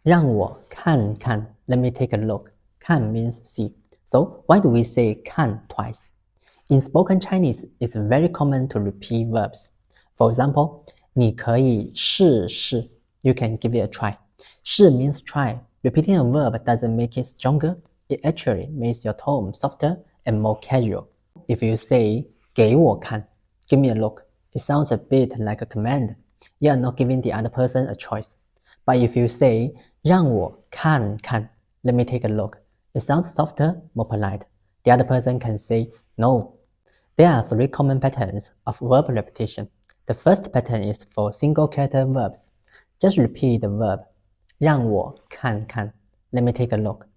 让我看看 Let me take a look. 看 means see. So why do we say 看 twice? In spoken Chinese, it's very common to repeat verbs. For example, 你可以试试 You can give it a try. 试 means try. Repeating a verb doesn't make it stronger. It actually makes your tone softer and more casual. If you say 给我看 Give me a look. It sounds a bit like a command. You are not giving the other person a choice. But if you say 让我看看 Let me take a look. It sounds softer, more polite. The other person can say no. There are three common patterns of verb repetition. The first pattern is for single character verbs. Just repeat the verb 让我看看 Let me take a look.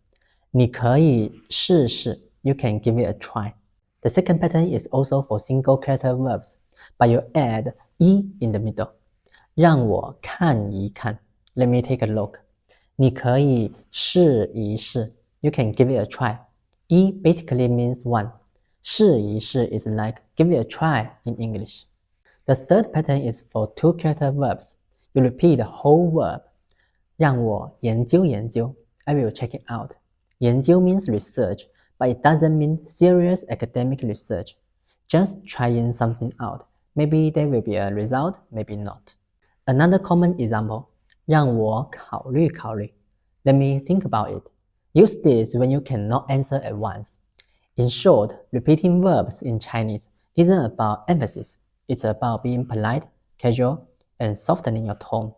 你可以试试 You can give it a try. The second pattern is also for single character verbs, but you add 一 in the middle. 让我看一看 Let me take a look. 你可以试一试 You can give it a try. 一 basically means one. 试一试 is like give it a try in English. The third pattern is for two character verbs. You repeat the whole verb. 让我研究研究 I will check it out. 研究 means research, but it doesn't mean serious academic research. Just trying something out. Maybe there will be a result, maybe not. Another common example, 让我考虑考虑 Let me think about it. Use this when you cannot answer at once. In short, repeating verbs in Chinese isn't about emphasis. It's about being polite, casual, and softening your tone.